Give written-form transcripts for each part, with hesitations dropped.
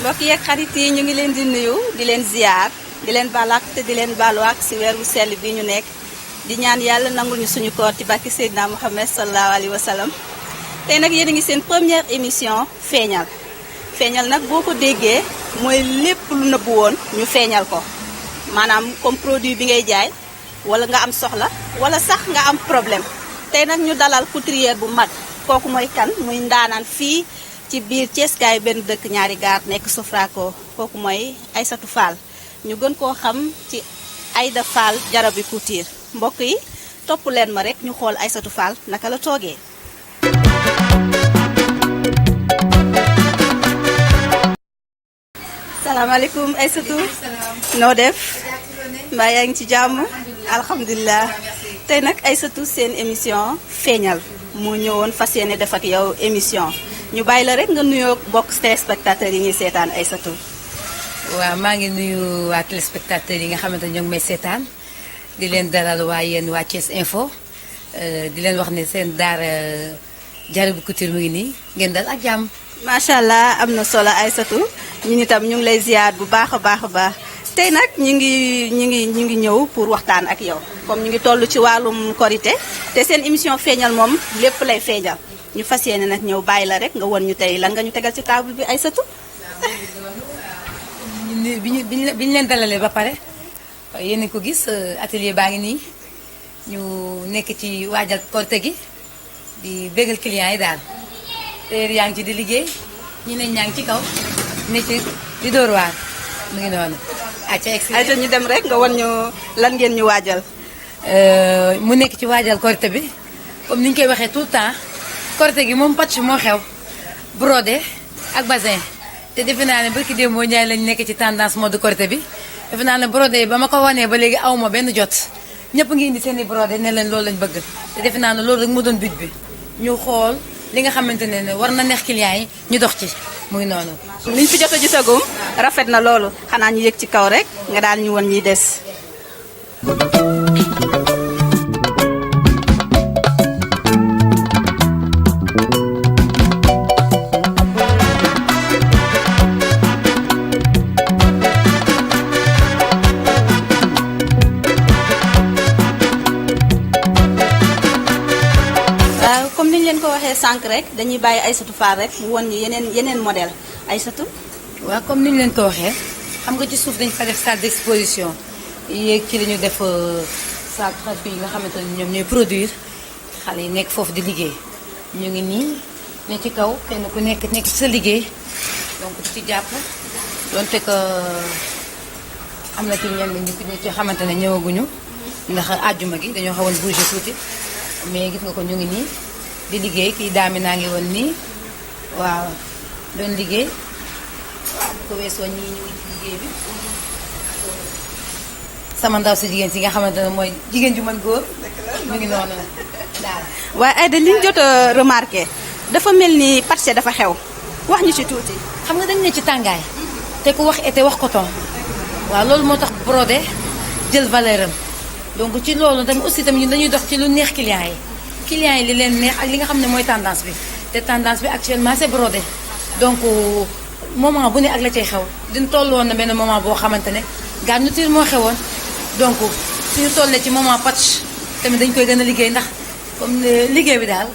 mbokk yeeg xarit yi ñu ngi leen di nuyu di leen ziar di leen balak te di leen balwaak si weer bu sell bi ñu nekk di ñaan yàlla nangul ñu suñu koor ci barke Seydina Muhammad sallallahu alayhi wa sallam tey nag yéen a ngi seen première émission feeñal feeñal nag boo ko déggee mooy lépp lu nëbbu woon ñu feeñal ko maanaam comme produit bi ngay jaay wala nga am soxla wala sax nga am problème tey nag ñu dalal couturière bu mag kooku mooy kan muy ndaanaan fii ci biir Thiès kaay benn dëkk ñaari gaar nekk Sofraco kooku mooy Aïssatou Fall ñu gën koo xam ci Aïda Fall Jarabi Couture mbokk yi topp leen ma rek ñu xool Aïssatou Fall naka la toogee. salaamaaleykum Aïssatou noo def mbaa yaa ngi ci jàmm alhamdulilah tey nag Aïssatou seen émission feeñal moo ñëwoon fas yéene def ak yow émission ñu bàyyi la rek nga nuyoo bokk téléspectateurs yi ñuy seetaan Aïssatou. waaw maa ngi nuyu waa téléspectateurs yi nga xamante ne ñoo ngi may seetaan di leen dalal waa yéen waa Thiès Info di leen wax ne seen daara Jarabi Couture mu ngi nii ngeen dal ak jàmm. macha allah am na solo Aïssatou ñun itam ñu ngi lay ziar bu baax a baax a baax tey nag ñu ngi ñëw pour waxtaan ak yow comme ñu ngi toll ci wàllum korité te seen émission feeñal moom lépp lay feeñal ñu fas yéene nag ñëw bàyyi la rek nga won ñu tey lan nga ñu tegal ci table bi Aïssatou. bi ñu leen dalalee ba pare yéen a ko gis atelier baa ngi nii ñu nekk ci waajal korité gi di bégal clients yi daal te yaa ngi ci di liggéey ñi ne ñaa ngi ci kaw ne ci di dóor waar mu ngi noonu. ayca ñu dem rek nga won ñu lan ngeen ñu waajal. mu nekk ci waajal korité bi comme ni ñu koy waxee tout le temps korité gi moom patch moo xew brodé ak bazin te defe naa ne barki démb moo ñaay lañ nekk ci tendance mode korité bi defe naa ne brodé yi ba ma ko wanee ba léegi awma benn jot ñëpp ngi indi seen i brodé ne leen loolu lañ bëgg te defe naa ne loolu rek moo doon but bi ñu xool li nga xamante ne war na neex clients yi ñu dox ci muy noonu. liñ fi jot a gisagum rafet na loolu xanaa ñu yëg ci kaw rek nga daal ñu won ñiy des. sànq rek dañuy bàyyi Aïssatou Fall rek mu won ñu yeneen modèle Aïssatou. waaw comme ni ñu leen ko waxee xam nga ci suuf dañu fa def salle d'exposition yéeg ci la ñu def salle trafic yi nga xamante ne ñoom ñooy produire xale yi nekk foofu di liggéey ñu ngi nii ne ci kaw kenn ku nekk ci sa liggéey donc di ci jàpp donte que am na ci ñenn ñi ci xamante ne ñëwaguñu ndax àjjuma gi dañoo xawoon bouger tuuti mais gis nga ko ñu ngi nii. di liggéey kii daami naa ngi woon nii waaw doon liggéey waaw bu ko weesoo ñii ñu ngi ci liggéey bi sama ndaw si jigéen si nga xamante ne mooy jigéen ju mën góor mu ngi noonu daal. waaye Aïda li ñu jot a remarqué dafa mel ni patché dafa xew wax ñu ci tuuti. xam nga dañ ne ci tàngaay te ku wax été wax coton waaw loolu moo tax brodé jël valeur am donc ci loolu tamit aussi tamit ñun dañuy dox ci lu neex clients yi. clients yi li leen neex ak li nga xam ne mooy tendance bi te tendance bi actuellement c'est brodé donc moment bu ne ak la cay xew diñ toll woon na benn moment boo xamante ne garniture moo xewoon donc suñu tollee ci moment patch tamit dañ koy gën a liggéey ndax comme liggéey bi daal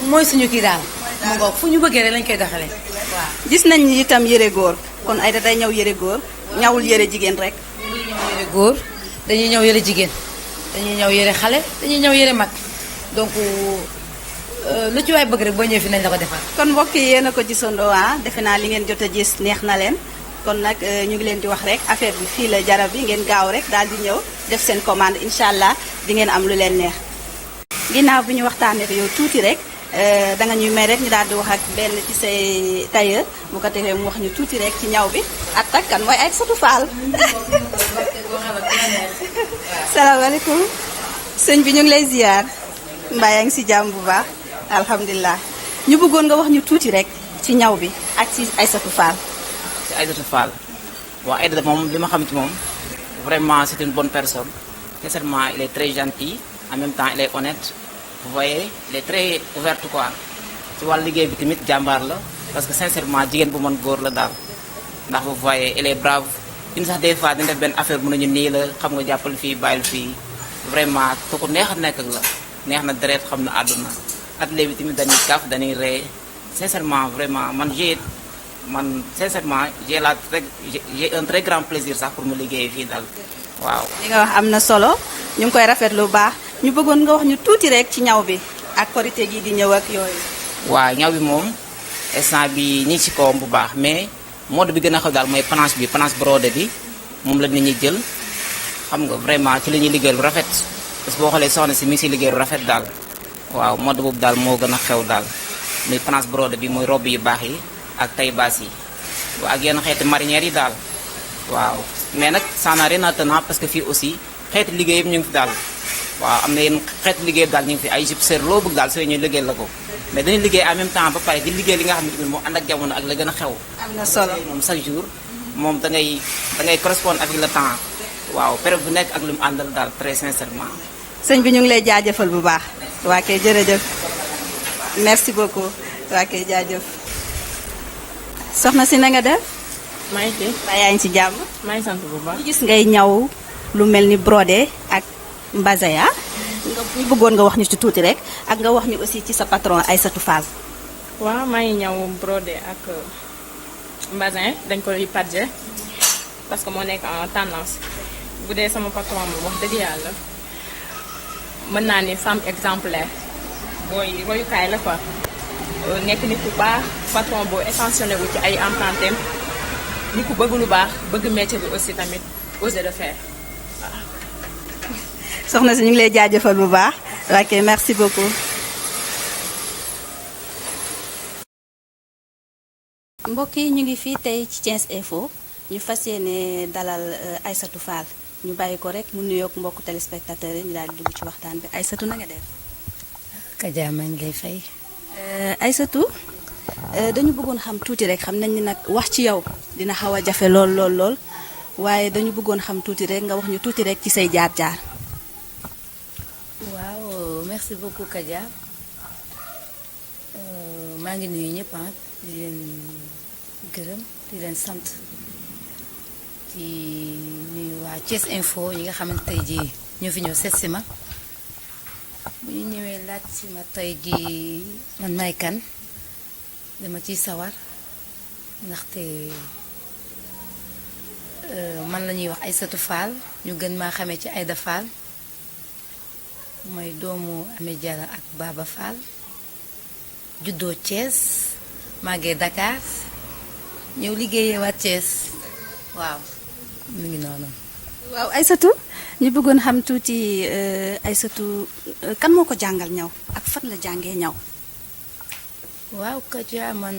mooy suñu kii daal mu ngoog fu ñu bëggee rek lañ koy doxalee waaw. gis nañ ni itam yëre góor kon Aïda day ñëw yëre góor ñawul yëre jigéen rek. dañuy ñëw yëre góor dañuy ñëw yëre jigéen dañuy ñëw yëre xale dañuy ñëw yëre mag. donc lu ci waay bëgg rek boo ñëwee fi nañ la ko defal. kon mbokk yi yéen a ko gisandoo defe naa li ngeen jot a gis neex na leen kon nag ñu ngi leen di wax rek affaire bi fii la jarab bi ngeen gaaw rek daal di ñëw def seen commande incha allah di ngeen am lu leen neex. ginnaaw bi ñu waxtaanee ak yow tuuti rek danga ñuy may rek ñu daal di wax ak benn ci say tailleur bu ko defee mu wax ñu tuuti rek ci ñaw bi ak kan mooy Aïssatou Fall. salaamaaleykum sëñ bi ñu ngi lay ziar. mbaa yaa ngi si jàmm bu baax alhamdulilah ñu bëggoon nga wax ñu tuuti rek ci ñaw bi ak ci Aïssatou Fall. ci Aïssatou Fall waaw Aïda moom li ma xam ci moom vraiment c'est une bonne personne sincèrement il est très gentil en même temps il est honnête vous voyez il est très ouvert quoi ci wàllu liggéey bi tamit jàmbaar la parce que sincèrement jigéen bu mën góor la daal ndax vous voyez elle est brave ñun sax des fois dañ def benn affaire mën nañu nii la xam nga jàppal fii bàyyil fii vraiment ku neex a nekk ak la neex na deret xam na àdduna atelier bi tamit dañuy kaf dañuy ree sincèrement vraiment man sincèrement j'ai un très grand plaisir sax pour mu liggéey fii daal waaw. li nga wax am na solo ñu ngi koy rafetlu bu baax ñu bëggoon nga wax ñu tuuti rek ci ñaw bi ak korité gi di ñëw ak yooyu. waaw ñaw bi moom instant bi ñi ngi ci kawam bu baax mais mode bi gën a xew daal mooy planche brodé bi moom la nit ñi jël xam nga vraiment ci la ñuy liggéey lu rafet parce que boo xoolee soxna si mi ngi si liggéey lu rafet daal waaw mode boobu daal moo gën a xew daal muy planche brodé bi mooy robe yu baax yi ak taille basse yi waaw ak yenn xeeti marinière yi daal waaw mais nag ça n'a rien à tenir parce que fii aussi xeeti liggéey yëpp ñu ngi fi daal waaw am na yenn xeeti liggéey yëpp daal ñu ngi fi ay jupe sër loo bëgg daal soo ñuy liggéey la ko mais dañuy liggéey en même temps ba pare di liggéey li nga xam ne moo ànd ak jamono ak la gën a xew. am na solo moom chaque jour moom da ngay correspondre avec le temps waaw période bu nekk ak lu mu àndal daal très sincèrement. sëñ bi ñu ngi lay jaajëfal bu baax. waa kay jërëjëf merci beaucoup waa kay jaajëf. soxna si na nga def. maa ngi fi. waa yaa ngi ci jàmm. maa ngi sant bu baax. ñu gis ngay ñaw lu mel ni brodé ak mbazaya nga ñu bëggoon nga wax ñu ci tuuti rek ak nga wax ñu aussi ci sa patron Aïssatou Fall. waaw maa ngi ñaw brodé ak mbazin dañ koy padje parce que moo nekk en tendance bu dee sama patron moom wax dëgg yàlla mën naa ni femme exemplaire booy royukaay la quoi nekk nit ku baax patron boo attentionné wu ci ay emprunté nit ku bëgg lu baax bëgg métier bi aussi tamit osé de faire waaw. soxna si ñu ngi lay jaajëfal bu baax. ok merci beaucoup. mbokk yi ñu ngi fii tey ci Thiès Info ñu fas yéene dalal Aïssatou Fall ñu bàyyi ko rek mu nuyoog mbokku téléspectateurs yi ñu daal di dugg ci waxtaan bi Aïssatou na nga def. Kaja maa ngi lay fay. Aïssatou dañu bëggoon xam tuuti rek xam nañ ni nag wax ci yow dina xaw a jafe lool waaye dañu bëggoon xam tuuti rek nga wax ñu tuuti rek ci say jaar-jaar. waaw merci beaucoup Kaja maa ngi nuyu ñëpp di leen gërëm di leen sant di nuyu waa Thiès Info yi nga xamante tey jii ñoo fi ñëw seet si ma bu ñu ñëwee laaj si ma tey jii man may kan dama ciy sawar ndaxte man la ñuy wax Aïssatou Fall ñu gën maa xamee ci Aïda Fall mooy doomu Amy Diarra ak Baba Fall juddoo Thiès màggee Dakar ñëw liggéeyee waat Thiès waaw mu ngi noonu. waaw Aïssatou ñu bëggoon xam tuuti Aïssatou kan moo ko jàngal ñaw ak fan la jàngee ñaw. waaw Kaja man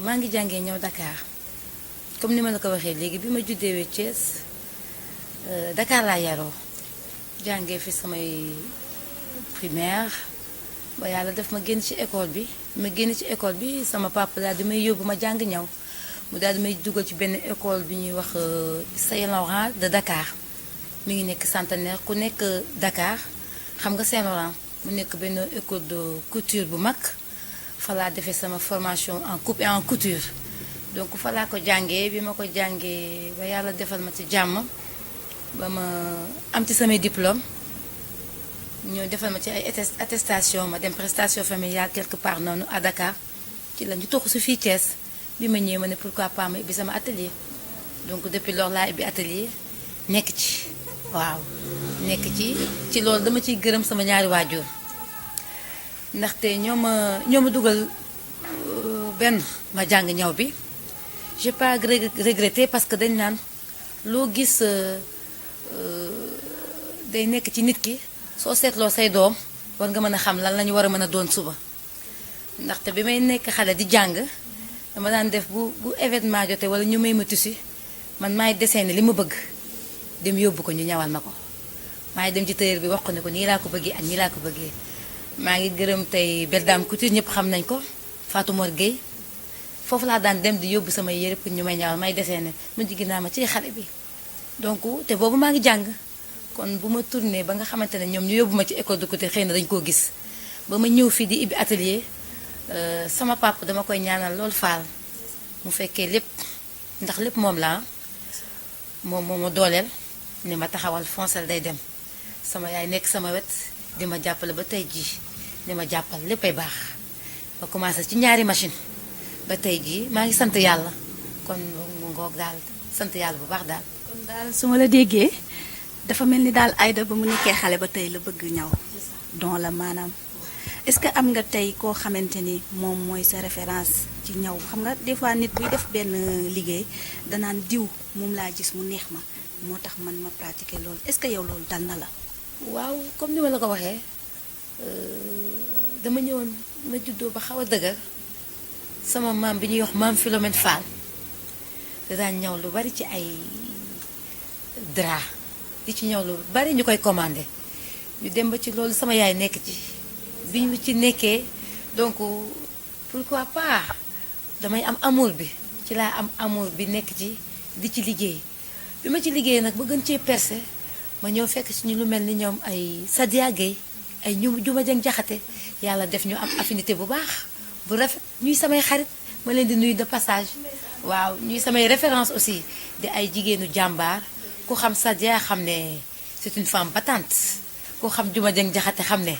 maa ngi jàngee ñaw Dakar comme ni ma la ko waxee léegi bi ma juddewee Thiès Dakar laa yaroo jàngee fi samay primaire ba yàlla def ma génn ci école bi ma génn ci école bi sama papa daal di may yóbbu ma jàng ñaw mu daal di may dugal ci benn école bi ñuy wax Saint-Laurent de Dakar mi ngi nekk Centenaire ku nekk Dakar xam nga Saint-Laurent mu nekk benn école de couture bu mag fa laa defee sama formation en coupe et en couture donc fa laa ko jàngee bi ma ko jàngee ba yàlla defal ma ci jàmm ba ma am ci samay diplôme ñoo defal ma ci ay attestation ma dem prestation familiale quelque part noonu à Dakar ci la ñu toxu si fii Thiès bi ma ñëwee ma ne pourquoi pas ma ibbi sama atelier donc depuis loolu laa ibbi atelier nekk ci waaw nekk ci loolu dama ciy gërëm sama ñaari waajur ndaxte ñoo ma dugal benn ma jàng ñaw bi j'ai pas regretté parce que dañ naan loo gis day nekk ci nit ki soo seetloo say doom war nga mën a xam lan la ñu war a mën a doon suba ndaxte bi may nekk xale di jàng dama daan def bu événement jotee wala ñu may ma tissu man maay dessiné li ma bëgg dem yóbbu ko ñu ñawal ma ko maay dem ci tailleur bi wax ko ne ko nii laa ko bëggee ak nii laa ko bëggee maa ngi gërëm tey Belle Dame Couture ñëpp xam nañ ko Fatou Mor Gueye foofu laa daan dem di yóbbu samay yére pour ñu may ñawal may dessiné mu jigi naa ma ci xale bi donc te boobu maa ngi jàng kon bu ma tourné ba nga xamante ne ñoom ñu yóbbu ma ci école de couture xëy na dañu koo gis ba ma ñëw fii di ibbi atelier sama papa dama koy ñaanal loolu faal mu fekkee lépp ndax lépp moom la moom moo ma dooleel ni ma taxawal foncel day dem sama yaay nekk sama wet di ma jàppale ba tey jii ni ma jàppal léppay baax ba commencé ci ñaari machine ba tey jii maa ngi sant yàlla kon mu ngoog daal sant yàlla bu baax daal. kon daal su ma la déggee dafa mel ni daal Aïda ba mu nekkee xale ba tey la bëgg ñaw don la maanaam est-ce que am nga tey koo xamante ni moom mooy sa référence ci ñaw xam nga des fois nit buy def benn liggéey danaan diw moom laa gis mu neex ma moo tax man ma pratiquer loolu est-ce que yow loolu dal na la. waaw comme ni ma la ko waxee dama ñëwoon ma juddoo ba xaw a dëgër sama maam bi ñuy wax maam Philomène Fall da daan ñaw lu bari ci ay drap di ci ñaw lu bari ñu koy commandé ñu dem ba ci loolu sama yaay nekk ci bi ñu ci nekkee donc pourquoi pas damay am amour bi ci laa am amour bi nekk ci di ci liggéey bi ma ci liggéey nag ba gën cee percé ma ñëw fekk ci ñu lu mel ni ñoom ay Sadia Gueye ay ñu Juma Jeng Jaxate yàlla def ñu am affinité bu baax bu rafet ñuy samay xarit ma leen di nuyu de passage waaw ñuy samay référence aussi di ay jigéenu jàmbaar ku xam Sadia xam ne c'est une femme battante ku xam Juma Jeng Jaxate xam ne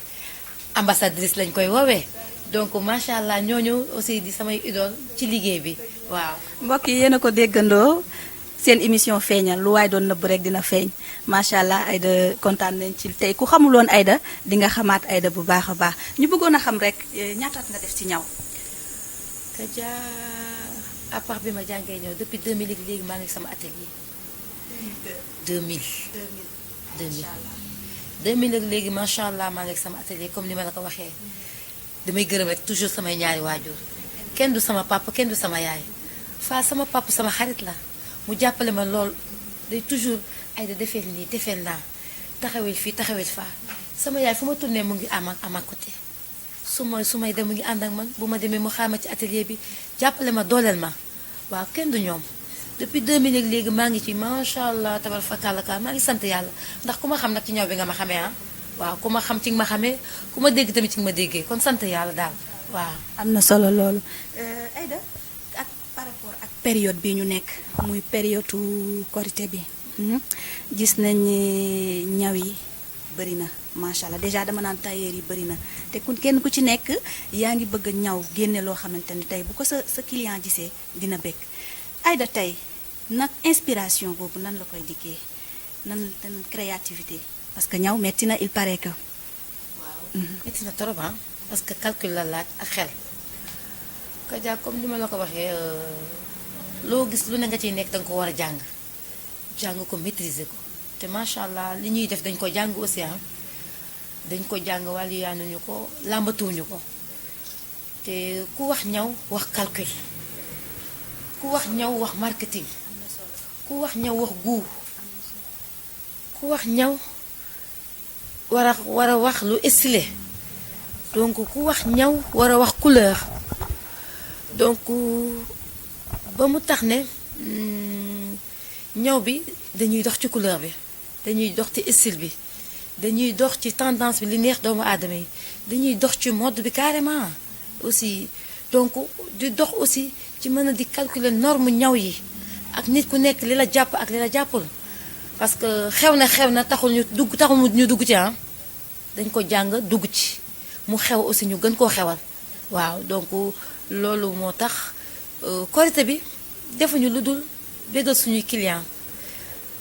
ambassadrice lañ koy woowee donc macha allah ñooñu aussi di samay idole ci liggéey bi waaw. mbokk yi yéen a ko déggandoo seen émission feeñal lu waay doon nëbb rek dina feeñ macha allah Aïda kontaan nañ ci tey ku xamuloon Aïda di nga xamaat Aïda bu baax a baax ñu bëggoon a xam rek ñaataat nga def ci ñaw. Kaja à part bi ma jàngee ñëw depuis 2000 léegi maa ngi sama atelier. 2000 ak léegi macha allah maa ngi sama atelier comme ni ma la ko waxee damay gërëm rek toujours samay ñaari waajur kenn du sama papa kenn du sama yaay faa sama papa sama xarit la mu jàppale ma lool day toujours Aïda defeel nii defeel naa taxawel fii taxawel faa sama yaay fu ma tourné mu ngi am ak côté su may dem mu ngi ànd ak man bu ma demee mu xaama ci atelier bi jàppale ma dooleel ma waaw kenn du ñoom depuis 2000 ak léegi maa ngi ci macha allah tabar fakkalaka maa ngi sant yàlla ndax ku ma xam nag ci ñaw bi nga ma xamee ah waaw ku ma xam ci nga ma xamee ku ma dégg tamit ci nga ma déggee kon sant yàlla daal waaw. am na solo loolu Aïda ak par rapport ak période bi ñu nekk muy période korité bi gis nañ ñaw yi bëri na macha allah déjà dama naan tailleur yi bëri na te kenn ku ci nekk yaa ngi bëgg a ñaw génne loo xamante ni tey bu ko sa client gisee dina bëgg Aïda tey nag inspiration boobu nan la koy dikkee nan créativité parce que ñaw metti na il paraît que. waaw metti na trop parce que calcul la laaj ak xel Kaja comme ni ma la ko waxee loo gis lu ne nga ciy nekk danga ko war a jàng ko maîtriser ko te macha allah li ñuy def dañ ko jàng aussi dañ ko jàng wàllu yaanuñu ko làmbatuwuñu ko te ku wax ñaw wax calcul ku wax ñaw wax marketing ku wax ñaw wax goût ku wax ñaw war a wax lu stylé donc ku wax ñaw war a wax couleur donc ba mu tax ne ñaw bi dañuy dox ci couleur bi dañuy dox ci style bi dañuy dox ci tendance bi li neex doomu aadama yi dañuy dox ci mode bi carrément aussi donc di dox aussi ci mën a di calculer norme ñaw yi ak nit ku nekk li la jàpp ak li la jàppul parce que xew na taxul ñu dugg ci dañ ko jàng dugg ci mu xew aussi ñu gën koo xewal waaw donc loolu moo tax korité bi defuñu lu dul bégal suñuy client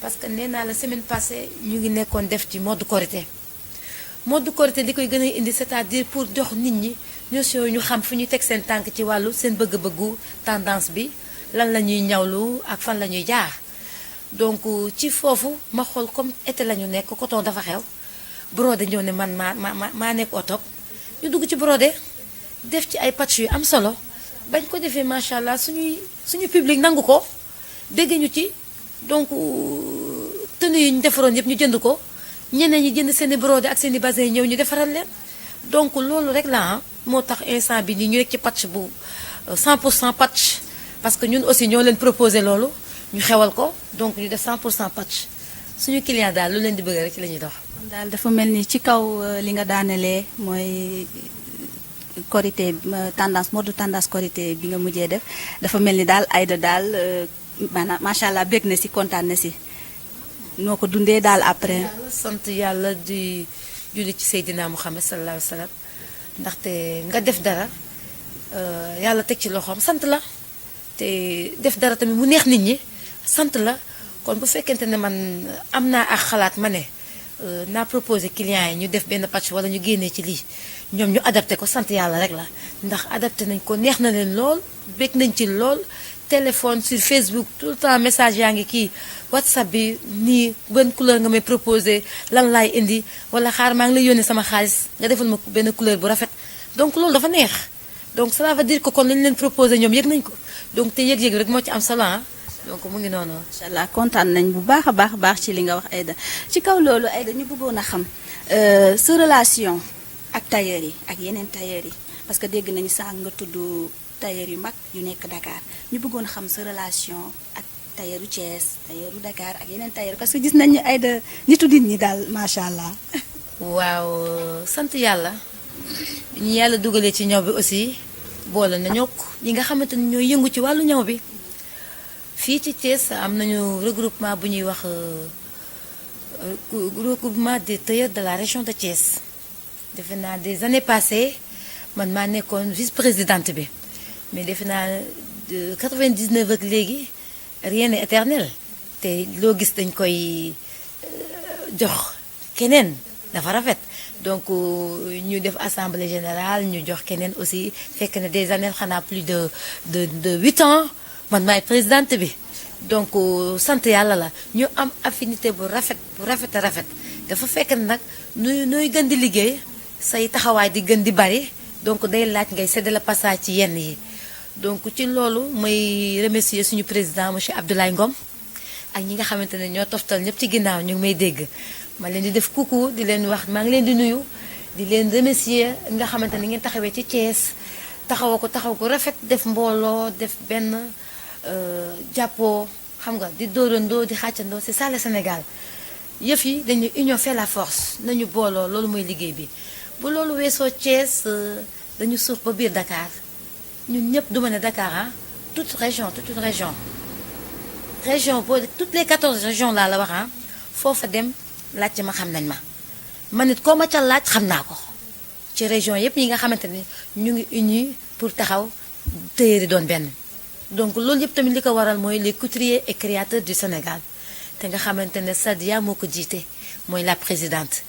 parce que nee naa la semaine passée ñu ngi nekkoon def ci mode korité li koy gën a indi c'est-à-dire pour jox nit ñi notion ñu xam fu ñuy teg seen tànk ci wàllu seen bëgg-bëggu tendance bi lan la ñuy ñawlu ak fan la ñuy jaar donc ci foofu ma xool comme été la ñu nekk coton dafa xew brodé ñëw ne man maa nekk au top ñu dugg ci brodé def ci ay patch yu am solo bañ ko defee macha allah suñu public nangu ko dégg ñu ci donc tenue yi ñu defaroon yëpp ñu jënd ko ñeneen ñi jënd seen i brodé ak seen i basin ñëw ñu defaral leen donc loolu rek la moo tax instant bi nii ñu nekk ci patch bu 100% patch parce que ñun aussi ñoo leen proposé loolu ñu xewal ko donc ñu def 100% patch suñu client daal lu leen di bëgg rek ci la ñuy dox. kon daal dafa mel ni ci kaw li nga daanelee mooy korité mode tendance korité bi nga mujjee def dafa mel ni daal Aïda daal maanaam macha allah bég na si kontaan na si noo ko dundee daal après. sant yàlla di julli ci Seydina Muhammad sallallahu alayhi wa sallam ndaxte nga def dara yàlla teg ci loxoom sant la te def dara tamit mu neex nit ñi sant la kon bu fekkente ne man am naa ak xalaat ma ne naa proposé clients yi ñu def benn patch wala ñu génnee ci lii ñoom ñu adapté ko sant yàlla rek la ndax adapté nañ ko neex na leen lool bég nañ ci lool téléphone sur Facebook tout le temps message yaa ngi kii WhatsApp bi nii benn couleur nga may proposé lan laay indi wala xaar maa ngi lay yónnee sama xaalis nga defal ma benn couleur bu rafet donc loolu dafa neex donc cela veut dire que kon lañ leen proposé ñoom yëg nañ ko donc te yëg-yëg rek moo ci am solo donc mu ngi noonu. macha allah kontaan nañ bu baax a baax ci li nga wax Aïda ci kaw loolu Aïda ñu bëggoon a xam sa relation ak tailleur yi ak yeneen tailleur yi parce que dégg nañu sax nga tudd tailleur yu mag yu nekk Dakar ñu bëggoon xam sa relation ak tailleuru Thiès tailleuru Dakar ak yeneen tailleur parce que gis nañu Aïda nitu nit ñi daal macha allah. waaw sant yàlla ñu yàlla dugalee ci ñaw bi aussi boole nañoo ñi nga xamante ni ñooy yëngu ci wàllu ñaw bi. fii ci Thiès am nañu regroupement bu ñuy wax regroupement des tailleurs de la région de Thiès defe naa des années passées man maa nekkoon vice-présidente bi mais defe naa 99 ak léegi rien n'est éternel te loo gis dañ koy jox keneen dafa rafet donc ñu def assemblée générale ñu jox keneen aussi fekk na des années xanaa plus de 8 ans man maay présidente bi donc sant yàlla la ñu am affinité bu rafet a rafet dafa fekk nag nuy gën di liggéey say taxawaay di gën di bari donc day laaj ngay séddale passage ci yenn yi donc ci loolu may remercier suñu président monsieur Abdoulaye Ngom ak ñi nga xamante ne ñoo toftal ñëpp ci ginnaaw ñu ngi may dégg ma leen di def coucou di leen wax maa ngi leen di nuyu di leen remercier nga xamante ne ngeen taxawee ci Thiès taxaw ko rafet def mbooloo def benn jàppoo xam nga di dóorandoo di xàccandoo c'est ça le Sénégal yëf yi dañu union fait la force nañu booloo loolu mooy liggéey bi bu loolu weesoo Thiès dañu suux ba biir Dakar ñun ñëpp duma ne Dakar toute région boo toutes les 14 régions laa la wax foofa dem laajte ma xam nañ ma nit koo ma ca laaj xam naa ko ci région yëpp yi nga xamante ne ñu ngi unis pour taxaw téyeeri doon benn donc loolu yëpp tamit li ko waral mooy les couturiers et créateurs du Sénégal te nga xamante ne Sadia moo ko jiite mooy la présidente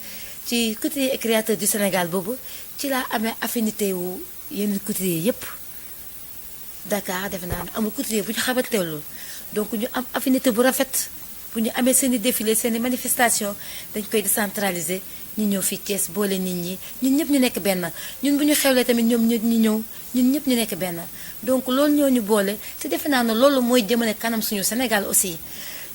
ci couturiers et créateurs du Sénégal boobu ci laa amee affinité wu yenn couturiers yëpp Dakar defe naa ne amul couturier bu ñu xamanteelul donc ñu am affinité bu rafet bu ñu amee seen i défilé seen i manifestation dañ koy décentraliser ñu ñëw fii Thiès boole nit ñi ñun ñëpp ñu nekk benn ñun bu ñu xewlee tamit ñoom ñu ñëw ñun ñëpp ñu nekk benn donc loolu ñoo ñu boole te defe naa ne loolu mooy jëmale kanam suñu Sénégal aussi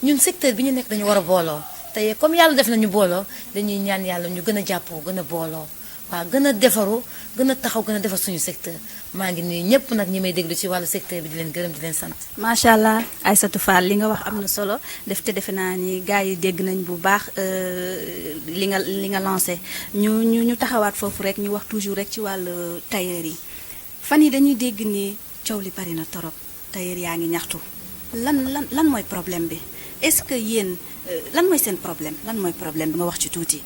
ñun secteur bi ñu nekk dañu war a booloo te comme yàlla def nañu booloo dañuy ñaan yàlla ñu gën a jàppoo gën a booloo waaw gën a defaru gën a taxaw gën a defar suñu secteur maa ngi nuyu ñëpp nag ñi may déglu ci wàllu secteur bi di leen gërëm di leen sant. macha allah Aïssatou Fall li nga wax am na solo defe naa ni gars yi dégg nañ bu baax li nga lancé ñu taxawaat foofu rek ñu wax toujours rek ci wàllu tailleur yi fan yi dañuy dégg ni coow li bari na torop tailleur yaa ngi ñaxtu lan mooy problème bi est-ce que yéen lan mooy seen problème lan mooy problème bi nga wax ci tuuti.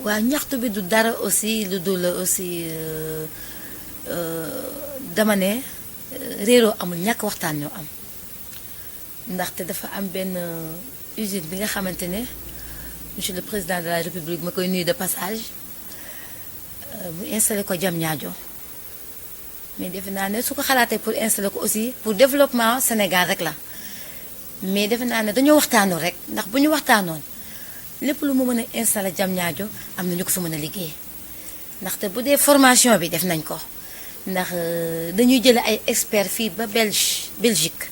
waaw ñaxtu bi du dara aussi lu dul aussi dama ne réeroo amul ñàkk waxtaan ñoo am ndaxte dafa am benn usine bi nga xamante ne monsieur le président de la république ma koy nuyu de passage mu installé ko Diamniadio mais defe naa ne su ko xalaatee pour installer ko aussi pour développement Sénégal rek la mais defe naa ne dañoo waxtaanoo rek ndax bu ñu waxtaanoon lépp lu mu mën a installer Diamniadio am na ñu ko fi mën a liggéey ndaxte bu dee formation bi def nañ ko ndax dañuy jële ay experts fii ba Belgique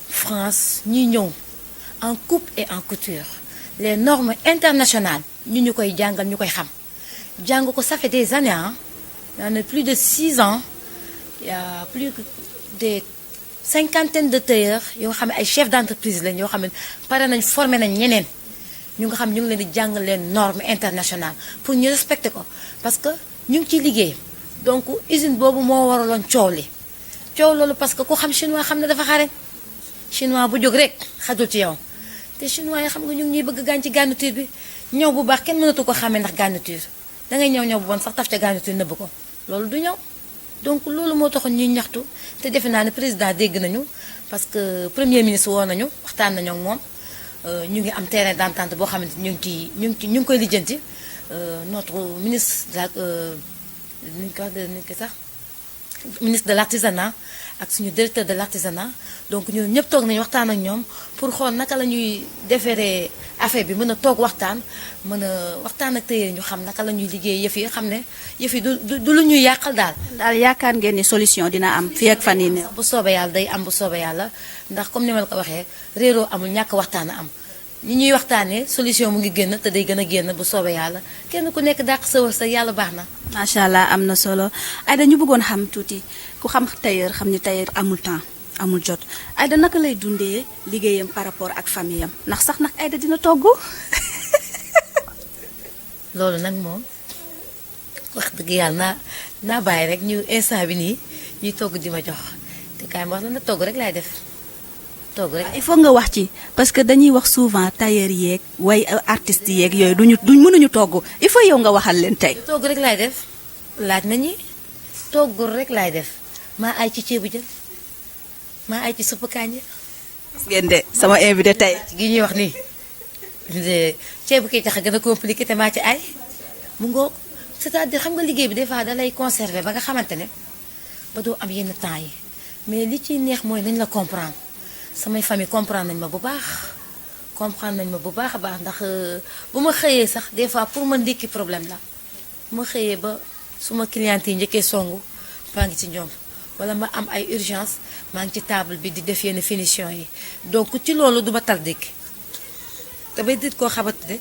France ñuy ñëw en coupe et en couture les normes internationales ñu koy jàngal ñu koy xam jàng ko ça fait des années il y en a plus de 6 ans il y a plus de 50 de tailleurs yoo xam ne ay chefs d'entreprise lañ yoo xam ne pare nañ formé nañ ñeneen ñu nga xam ñu ngi leen di jàngal leen normes internationales pour ñu respecter ko parce que ñu ngi ciy liggéey donc usine boobu moo waraloon coow loolu parce que ku xam chinois xam ne dafa xarañ chinois bu jóg rek xajul ci yow te chinois yi xam nga ñu ngi ñuy bëgg gaañ ci garniture bi ñëw bu baax kenn mënatu ko xàmmee ndax garniture dangay ñëw bu bon sax taf ca garniture nëbb ko loolu du ñëw donc loolu moo taxoon ñuy ñaxtu te defe naa ne président dégg nañu parce que premier ministre woo nañu waxtaan nañu ak moom ñu ngi am terrain d'entente boo xamante ñu ngi koy lijjanti notre ministre de la nuñ ko wax nuñ ko sax ministre de l'artisanat ak suñu directeur de l'artisanat donc ñun ñëpp toog nañu waxtaan ak ñoom pour xool naka la ñuy defaree affaire bi mën a toog waxtaan ak tailleur ñu xam naka la ñuy liggéey yëf yi xam ne yëf yi du lu ñuy yàqal daal. daal yaakaar ngeen ni solution dina am fii ak fan yii ne. bu soobee yàlla day am bu soobee yàlla ndax comme ni ma la ko waxee réeroo amul ñàkk waxtaan a am ñi ñuy waxtaanee solution mu ngi génn te day gën a génn bu soobee yàlla kenn ku nekk dàq sa wërsëg yàlla baax na. macha allah am na solo Aïda ñu bëggoon xam tuuti ku xam tailleur xam ni tailleur amul temps amul jot Aïda naka lay dundee liggéeyam par rapport ak famille am ndax sax nag Aïda dina togg. loolu nag moom wax dëgg yàlla naa bàyyi rek ñu instant bi nii ñuy togg di ma jox te kaay ma wax la nag togg rek laay def togg rek. il faut nga wax ci parce que dañuy wax souvent tailleur yeeg way artistes yeeg yooyu duñ mënuñu togg il faut yow nga waxal leen tey. togg rek laay def laaj ma ñi togg rek laay def maa ay ci ceebu jën maa ay ci suppu kànja. ngeen de sama invité tey. gi ñuy wax nii ceebu kii tax a gën a compliqué te maa ci ay mu ngoog c'est-à-dire xam nga liggéey bi des fois da lay conserver ba nga xamante ne ba doo am yenn temps yi mais li ciy neex mooy nañ la comprendre samay famille comprendre nañ ma bu baax a baax ndax bu ma xëyee sax des fois pour ma ndékki problème la bu ma xëyee ba suma client yi njëkkee songu maa ngi ci ñoom wala ma am ay urgence maa ngi ci table bi di def yenn finition yi donc ci loolu duma tal dékki damay dit koo xamante ne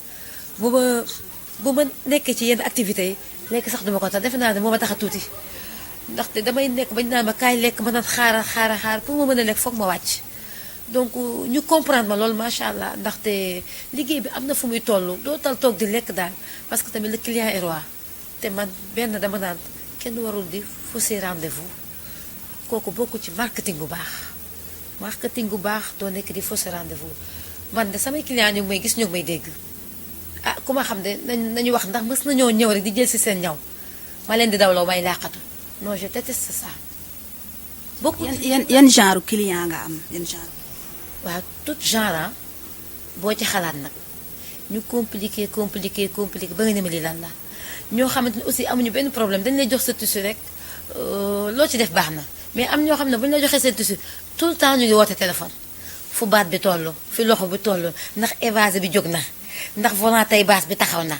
bu ma nekkee ci yenn activités yi lekk sax duma ko tax defe naa ne moo ma tax a tuuti ndaxte damay nekk bañ naan ma kaay lekk ma naan xaar pour ma mën a lekk foog ma wàcc donc ñu comprendre ma loolu macha allah ndaxte liggéey bi am na fu muy toll doo tal toog di lekk daal parce que tamit le client est roi te man benn dama naan kenn warul di fausser rendez-vous kooku bokku ci marketing bu baax doo nekk di fausser rendez-vous man de samay client ñu ngi may gis ñu ngi may dégg ah ku ma xam de nañu wax ndax mës nañoo ñëw rek di jël si seen ñaw ma leen di dawloo may làqatu non je déteste ça. bokku yan genre client nga am yan genre. waaw tout genre boo ci xalaat nag ñu compliqué ba nga ne ma lii lan la ñoo xamante ne aussi amuñu benn problème dañ lay jox sa tissu rek loo ci def baax na mais am ñoo xam ne bu ñu la joxee seen tissu tout le temps ñu ngi woote téléphone fu baat bi toll fi loxo bi toll ndax évasé bi jóg na ndax volant tay baas bi taxaw na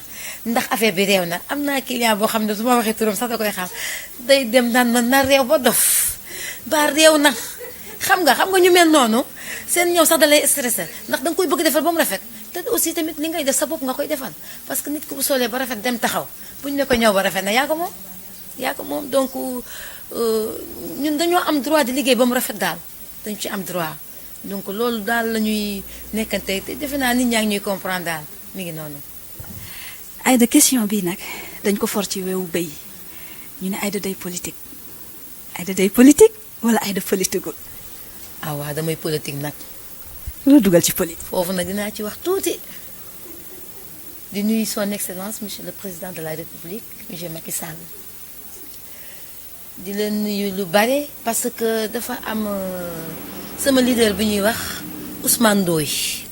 ndax affaire bi réew na am naa client boo xam ne su ma waxee turam sax da koy xam day dem naan ma na réew ba dof ba réew na xam nga ñu mel noonu seen ñëw sax da lay stressé ndax danga koy bëgg defal ba mu rafet te aussi tamit li ngay def sa bopp nga koy defal parce que nit ku bu solee ba rafet dem taxaw bu ñu ne ko ñëw ba rafet na yaa ko moom donc ñun dañoo am droit di liggéey ba mu rafet daal dañu ci am droit donc loolu daal la ñuy nekkante te defe naa nit ñaa ngi ñuy comprendre daal mi ngi noonu. Aïda question bii nag dañ ko for ci weewu béy ñu ne Aïda day politique wala Aïda politiqueul. ah waaw damay politique nag. lu dugal ci politique. foofu nag dinaa ci wax tuuti di nuyu son excellence monsieur le président de la république monsieur Macky Sall di leen nuyu lu bare parce que dafa am sama leader bi ñuy wax Ousmane Ndoye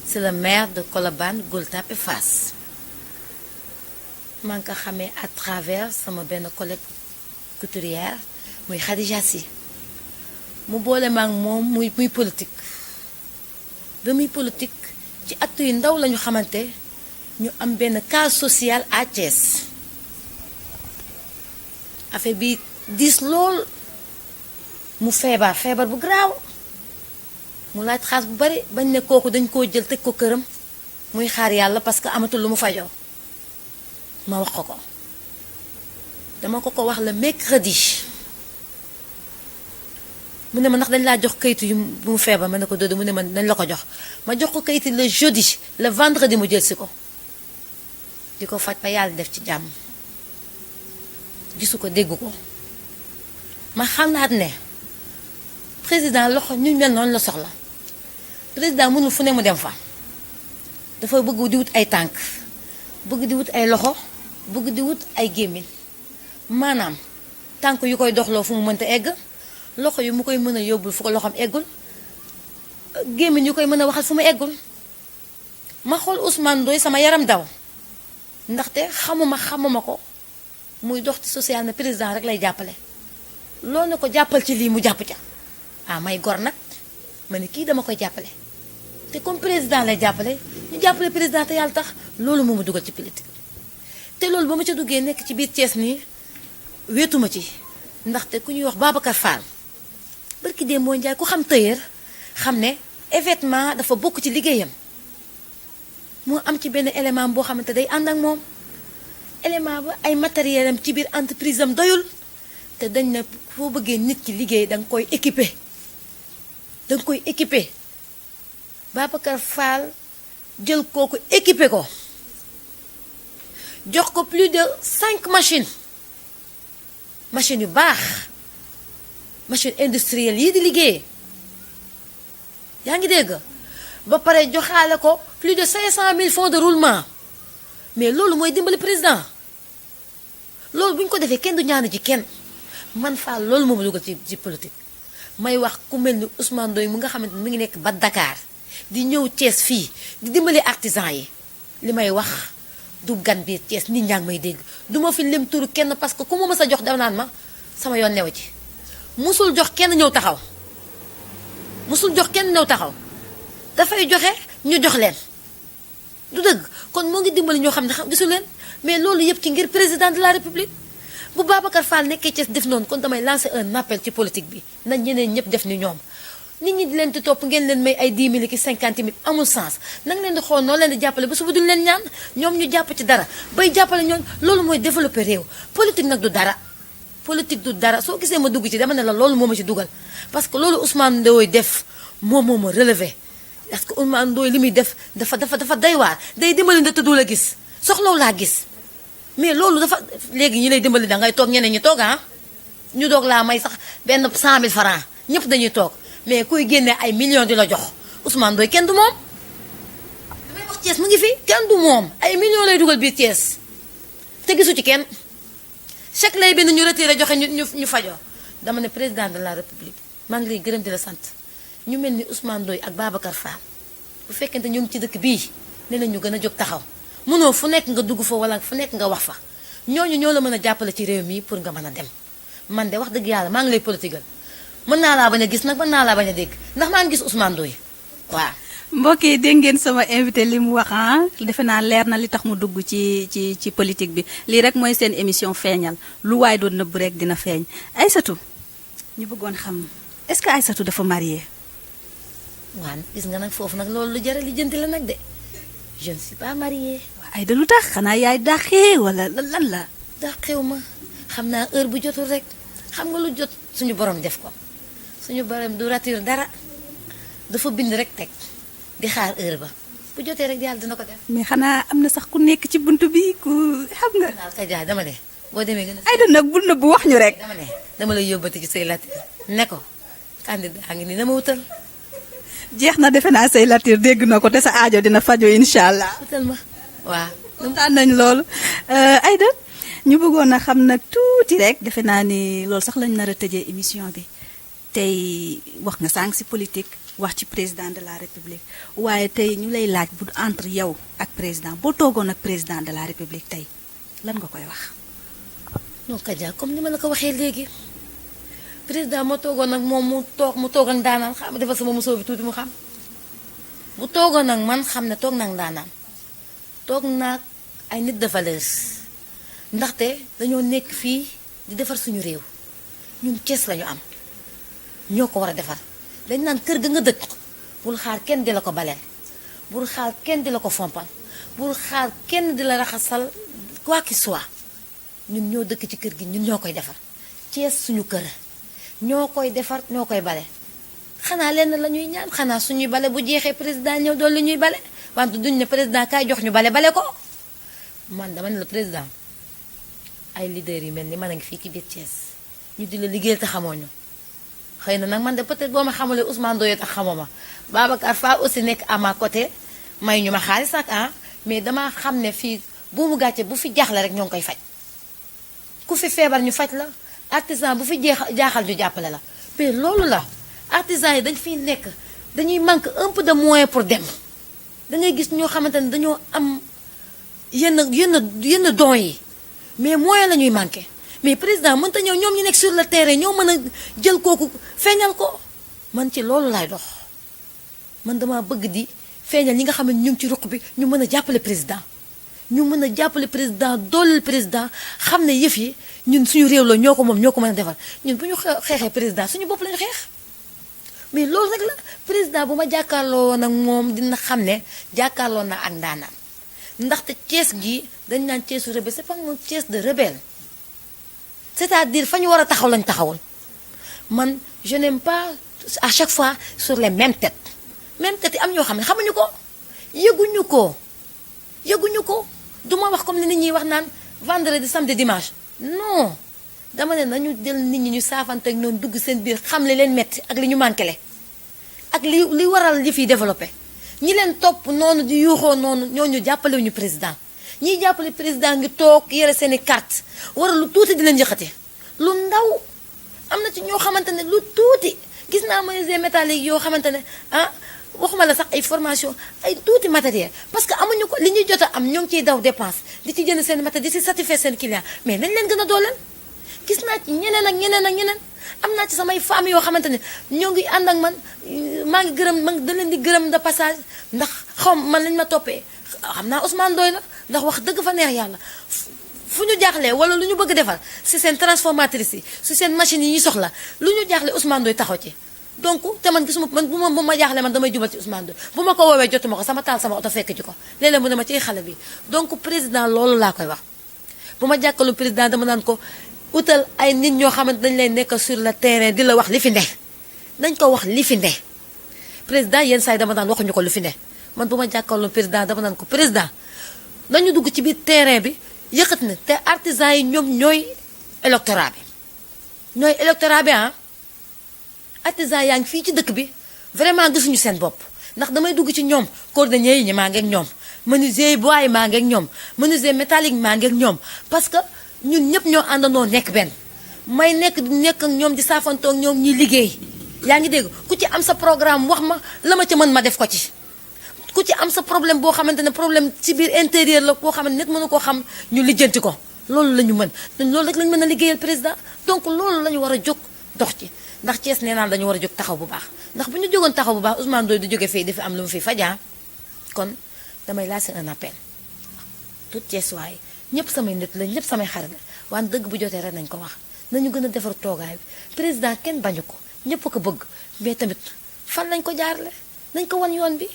c'est le maire de Colobane Gueule Tapée Fass maa ngi ko xamee à travers sama benn collègue couturière muy Khadija Sy mu boole ma ak moom muy politique ba muy politique ci acte yu ndaw lañu xamante ñu am benn cas social à Thiès affaire bi diis lool mu feebar bu garaaw mu laaj xaas bu bari bañ ne kooku dañ koo jël teg ko këram muy xaar yàlla parce que amatul lu mu fajoo ma wax ko dama ko wax le mercredi mu ne ma ndax dañ laa jox kayitu yu bu mu feebar ma ne ko dodo mu ne ma dañ la ko jox ma jox ko kayitu le jeudi le vendredi mu jël si ko di ko faj ba yàlla def ci jàmm gisu ko déggu ko ma xalaat ne président loxo ñu mel noonu la soxla président mënul fu ne mu dem fa dafa bëgg di wut ay tànk bëgg di wut ay loxo bëgg di wut ay gémmiñ maanaam tànk yu koy doxloo fu mu mënta egg loxo yu mu koy mën a yóbbul fu ko loxoom eggul gémmiñ yu koy mën a waxal fu mu eggul ma xool Ousmane Ndoye sama yaram daw ndaxte xamuma ko muy dox ci social ne président rek lay jàppale loolu ne ko jàppal ci lii mu jàpp ca ah may gor nag ma ne kii dama koy jàppale te comme président lay jàppale ñu jàppale président te yàlla tax loolu moo ma dugal ci politique te loolu ba ma ca duggee nekk ci biir Thiès nii wéetuma ci ndaxte ku ñuy wax Babacar Fall barki dee moo njaay ku xam tailleur xam ne événement dafa bokk ci liggéeyam moo am ci benn élément boo xamante day ànd ak moom élément ba ay matériel am ci biir entreprise am doyul te dañ ne foo bëggee nit ki liggéey danga koy équipé Babacar Fall jël kooku équipé ko jox ko plus de 5 machines yu baax machine industrielle yii di liggéey yaa ngi dégg ba pare joxaale ko plus de 500 000 fonds de roulement mais loolu mooy dimbali président loolu bu ñu ko defee kenn du ñaanu ci kenn man Fall loolu moom dugal ci politique may wax ku mel ni Ousmane Ndoye mu nga xamante ni mu ngi nekk ba Dakar di ñëw Thiès fii di dimbali artisan yi li may wax du gan biir Thiès nit ñaa ngi may dégg du ma fi lim turu kenn parce que ku ma mës a jox dafa naan ma sama yoon newu ci musul jox kenn ñëw taxaw dafay joxe ñu jox leen du dëgg kon moo ngi dimbali ñoo xam ne gisu leen mais loolu yëpp ci ngir président de la république bu Babacar Fall nekkee Thiès def noonu kon damay lancer un appel ci politique bi nañ ñeneen ñëpp def ni ñoom nit ñi di leen di topp ngeen leen may ay 10 000 ki 50 000 amul sens nanga leen di xool noo leen di jàppale ba suba duñ leen ñaan ñoom ñu jàpp ci dara bay jàppale ñoom loolu mooy développer réew politique nag du dara soo gisee ma dugg ci dama ne la loolu moo ma ci dugal parce que loolu Ousmane Ndoye def moo ma relevé parce que Ousmane Ndoye li muy def dafa doy waar day dimbali nda tudd la gis soxlaw laa gis mais loolu dafa léegi ñi lay dimbali da ngay toog ñeneen ñi toog ñu doog laa may sax benn 100 000 francs ñëpp dañuy toog mais kuy génnee ay millions di la jox Ousmane Ndoye kenn du moom damay wax Thiès mu ngi fi kenn du moom ay millions lay dugal biir Thiès te gisu ci kenn chaque lay benn ñu retiré joxe ñu fajoo dama ne président de la république maa ngi lay gërëm di la sant ñu mel ni Ousmane Ndoye ak Babacar Fall bu fekkente ñu ngi ci dëkk bii ne na ñu gën a jóg taxaw mënoo fu nekk nga dugg fa wala fu nekk nga wax fa ñooñu ñoo la mën a jàppale ci réew mi pour nga mën a dem man de wax dëgg yàlla maa ngi lay politigal mën naa laa bañ a gis nag mën naa laa bañ a dégg ndax maa ngi gis Ousmane Ndoye waaw. mbokk yi dégg ngeen sama invité li mu wax defe naa leer na li tax mu dugg ci politique bi lii rek mooy seen émission feeñal lu waay doon nëbb rek dina feeñ Aïssatou ñu bëggoon xam est-ce que Aïssatou dafa marié. waaw gis nga nag foofu nag loolu lu jar li jënti la nag de je ne suis pas mariée. waaw ay da lu tax xanaa yaay dàqee wala lan la. dàqew ma xam naa heure bu jotul rek xam nga lu jot suñu borom def ko suñu borom du rature dara dafa bind rek teg di xaar heure ba bu jotee rek yàlla dina ko def. mais xanaa am na sax ku nekk ci buntu bi ku xam nga. daal ka jaay dama ne boo demee gën a. ay da nag bul na bu wax ñu rek. dama ne dama lay yóbbati ci say latir ne ko candidat a ngi nii na ma wutal. jeex na defe naa say latir dégg na ko te sa aajo dina fajo incha allah. wutal ma waaw. kontaan nañ loolu Aïda ñu bëggoon a xam nag tuuti rek defe naa ni loolu sax lañ nar a tëjee émission bi tey wax nga sànq ci politique wax ci président de la république waaye tey ñu lay laaj bu entre yow ak président boo toogoon ak président de la république tey lan nga koy wax. non Kaja comme ni ma la ko waxee léegi président ma toogoon nag moom mu toog ak daanaan xam defal sama musóor bi tuuti mu xam bu toogoon ak man xam ne toog nag daanaan toog naag ay nit de valeur ndaxte dañoo nekk fii di defar suñu réew ñun Cees lañu am ñoo ko war a defar dañ naan kër ga nga dëkk bul xaar kenn di la ko baleel bul xaar kenn di la ko fompal bul xaar kenn di la raxasal quoi qu'il soit ñun ñoo dëkk ci kër gi ñun ñoo koy defar Cees suñu kër ñoo koy defar ñoo koy bale xanaa lenn la ñuy ñaan xanaa suñuy bale bu jeexee président ñëw doon li ñuy bale wante duñ ne président kaay jox ñu bale ko man dama ne la président ay leader yu mel ni man a ngi fii ci biir Thiès ñu di la liggéeyal te xamoo ñu xëy na nag man de peut-être boo ma xamulee Ousmane Ndoye tax xamuma Babacar Fall aussi nekk à ma côté may ñu ma xaalis ak mais dama xam ne fii buumu gàcce bu fi jaaxle rek ñoo ngi koy faj ku fi feebar ñu faj la artisan bu fi jaaxal ñu jàppale la mais loolu la artisan yi dañ fiy nekk dañuy manque un peu de moyen pour dem da ngay gis ñoo xamante ne dañoo am yenn dons yi mais moyen la ñuy manqué mais président mënta ñëw ñoom ñu nekk sur le terrain ñoo mën a jël kooku feeñal ko man ci loolu laay dox man dama bëgg di feeñal ñi nga xam ne ñu ngi ci ruq bi ñu mën a jàppale président ñu mën a jàppale président dooleel président xam ne yëf yi ñun suñu réew la ñoo ko moom ñoo ko mën a defal ñun bu ñu xeexee président suñu bopp lañu xeex mais loolu rek la président bu ma jàkkaarloo nag moom dina xam ne jàkkaarloo na ak ndaanaan ndaxte Thiès gi dañ naan Thièsu rebelle c'est pas un Thiès de rebelle c'est-à-dire fa ñu war a taxaw lañ taxawul man je n'aime pas à chaque fois sur les mêmes têtes yi am ñoo xam ne xamuñu ko yëguñu ko duma wax comme ni nit ñi wax naan vendredi samedi dimanche non dama ne nañu jël nit ñi ñu saafante ak noonu dugg seen biir xam li leen metti ak li ñu manqué le ak li waral li fiy développé ñi leen topp noonu di yuuxoo noonu ñooñu jàppale ñu président ñiy jàppale président ngi toog yore seen i carte war lu tuuti di leen yëkkati lu ndaw am na ci ñoo xamante ne lu tuuti gis naa menuisier métallique yoo xamante ne waxuma la sax ay formation ay tuuti matériel parce que amuñu ko li ñuy jot a am ñoo ngi ciy daw dépense di ci jënd seen matériel di ci satisfaire seen client mais nañ leen gën a dooleel gis naa ci ñeneen ak ñeneen am naa ci samay femmes yoo xamante ne ñoo ngi ànd ak man maa ngi gërëm da leen di gërëm de passage ndax xaw man lañ ma toppee xam naa Ousmane Ndoye la ndax wax dëgg fa neex yàlla fu ñu jaaxlee wala lu ñu bëgg defal si seen transformatrice yi si seen machines yi ñuy soxla lu ñu jaaxle Ousmane Ndoye taxaw ci donc te man gisuma man bu ma jaaxlee man damay jubal ci Ousmane Ndoye bu ma ko woowee jotuma ko sama taal sama oto fekk ci ko léeg-léeg mu ne ma ciy xale bi donc président loolu laa koy wax bu ma jàkkalu président dama naan ko utal ay nit ñoo xamante dañ lay nekk sur le terrain di la wax li fi ne dañ ko wax li fi ne président yenn saa yi dama naan waxuñu ko lu fi ne man bu ma jàkkalu président dama naan ko président nañu dugg ci biir terrain bi yëkkat na te artisans yi ñoom ñooy électorat bi artisans yaa ngi fii ci dëkk bi vraiment gisuñu seen bopp ndax damay dugg ci ñoom cordonniers yi ñi maa ngi ak ñoom menuisier bois yi maa ngi ak ñoom menuisier métallique maa ngi ak ñoom parce que ñun ñëpp ñoo àndandoo nekk benn may nekk ak ñoom di saafantoo ak ñoom ñuy liggéey yaa ngi dégg ku ci am sa programme wax ma la ma ca mën ma def ko ci ku ci am sa problème boo xamante ne problème ci biir intérieur la boo xamante nit mënu koo xam ñu lijjanti ko loolu la ñu mën loolu rek lañu mën a liggéeyal président donc loolu la ñu war a jóg dox ci ndax Thiès nee naan dañu war a jóg taxaw bu baax ndax bu ñu jógoon taxaw bu baax Ousmane Ndoye du jóge fii di fi am lu mu fi fajaa kon damay lancer un appel tout Thiès waaye ñëpp samay nit la ñëpp samay xarit la waaye dëgg bu jotee rek nañ ko wax nañu gën a defar toogaay bi président kenn bañu ko ñëpp ko bëgg mais tamit fan lañ ko jaarle nañ ko wan yoon bi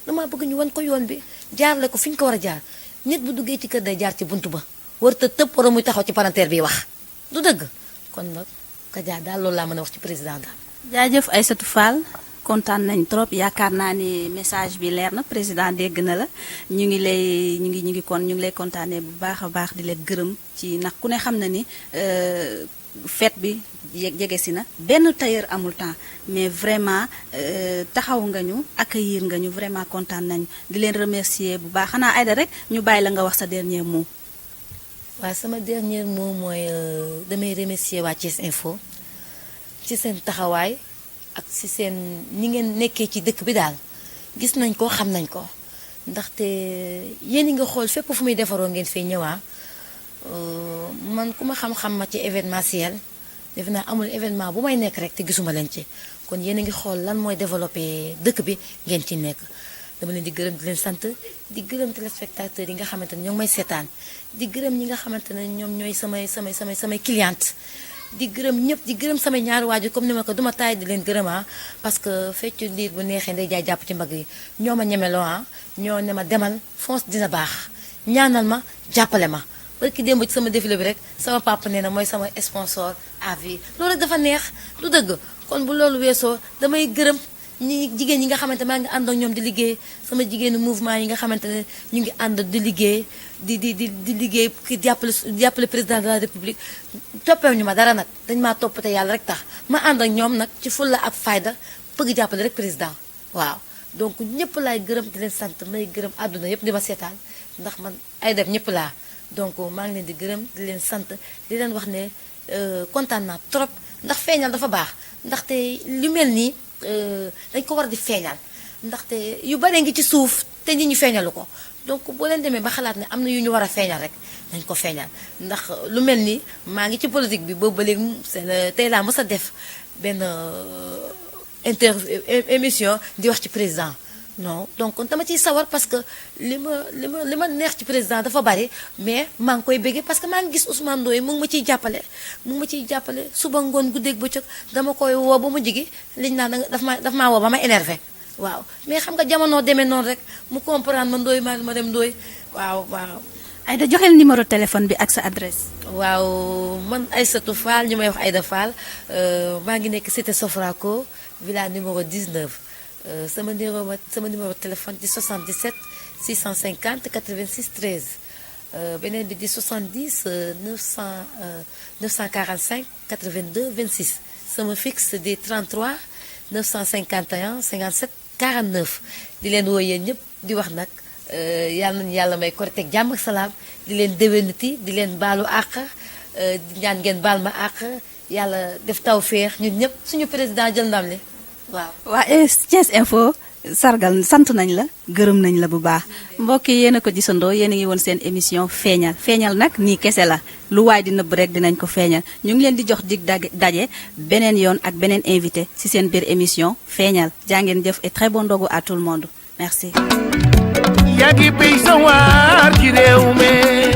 dama bëgg ñu wan ko yoon bi jaarle ko fi ñu ko war a jaar nit bu duggee ci kër day jaar ci buntu ba war te tëb war a muy taxaw ci palanteer bi wax du dëgg kon nag Kaja daal loolu laa mën a wax ci président daal. jaajëf Aïssatou Fall kontaan nañ trop yaakaar naa ni message bi leer na président dégg na la ñu ngi lay kontaanee bu baax a baax di leen gërëm ci ndax ku ne xam na ni fête bi jege si na benn tailleur amul temps mais vraiment taxaw nga ñu accueillir nga ñu vraiment kontaan nañu di leen remercier bu baax xanaa Aïda rek ñu bàyyi la nga wax sa dernier mot. waaw sama dernier mot mooy damay remercier waa Thiès Info ci seen taxawaay ak ci seen ñi ngeen nekkee ci dëkk bi daal gis nañ ko xam nañ ko ndaxte yéen yi nga xool fépp fu muy defaroo ngeen fee ñëwaa man ku ma xam-xam ma ci événementiel def naa amul événement bu may nekk rek te gisuma leen ci kon yéen a ngi xool lan mooy développé dëkk bi ngeen ci nekk dama leen di gërëm di leen sant di gërëm téléspectateurs yi nga xamante ne ñoo ngi may seetaan di gërëm ñi nga xamante ne ñoom ñooy samay cliente di gërëm ñëpp di gërëm samay ñaari waajur comme ni ma ko duma taay di leen gërëm parce que feccu liir bu neexee nday jaay jàpp ci mbagg yi ñoo ma ñemeloo ñoo ne ma demal fonce dina baax ñaanal ma jàppale ma barki démb ci sama défilé bi rek sama papa nee na mooy sama sponsor à vie loolu rek dafa neex du dëgg kon bu loolu weesoo damay gërëm jigéen ñi nga xamante maa ngi ànd ak ñoom di liggéey sama jigéenu mouvement yi nga xamante ne ñu ngi ànd di liggéey di liggéey ki jàppale président de la république toppewu ñu ma dara nag dañ maa topp te yàlla rek tax ma ànd ak ñoom nag ci fulla ak fayda bëgg jàppale rek président waaw donc ñëpp laay gërëm di leen sant may gërëm àdduna yëpp di ma seetaan ndax man ay def ñëpp laa donc maa ngi leen di gërëm di leen sant di leen wax ne kontaan naa trop ndax feeñal dafa baax ndaxte lu mel nii dañ ko war di feeñal ndaxte yu bare ngi ci suuf te nit ñu feeñalu ko donc boo leen demee ba xalaat ne am na yu ñu war a feeñal rek nañ ko feeñal ndax lu mel ni maa ngi ci politique bi boobu ba léegi tey laa mës a def benn émission di wax ci président non donc dama ciy sawar parce que li ma neex ci président dafa bari mais maa ngi koy bëggee parce que maa ngi gis Ousmane Ndoye mu ngi ma ciy jàppale suba ngoon guddeeg bëccëg dama koy woo ba mu jigi liñ naan daf maa woo ba ma énervé waaw mais xam nga jamono demee noonu rek mu comprendre ma Ndoye ma dem Ndoye waaw. Aïda joxeel numéro téléphone bi ak sa adresse. waaw man Aïssatou Fall ñu may wax Aïda Fall maa ngi nekk cité Sofraco villa numéro 19 sama numéro téléphone di 77 650 86 13 beneen bi di 70 945 82 26 sama fixe di 33 951 57 49 di leen woo yéen ñëpp di wax nag yàlla nañu yàlla may korite ak jàmm ak salaam di leen déwéniti di leen baalu àq di ñaan ngeen baal ma àq yàlla def tawféex ñun ñëpp suñu président jël ndam li waaw. waa Thiès Info sargal sant nañ la gërëm nañ la bu baax mbokk yi yéen a ko gisandoo yéen a ngi woon seen émission feeñal nag nii kese la lu waay di nëbb rek dinañ ko feeñal ñu ngi leen di jox dig daje beneen yoon ak beneen invité ci seen biir émission feeñal jaa ngeen jëf et très bon ndogu à tout le monde merci. yaa ngi béy sa waar ci réew mi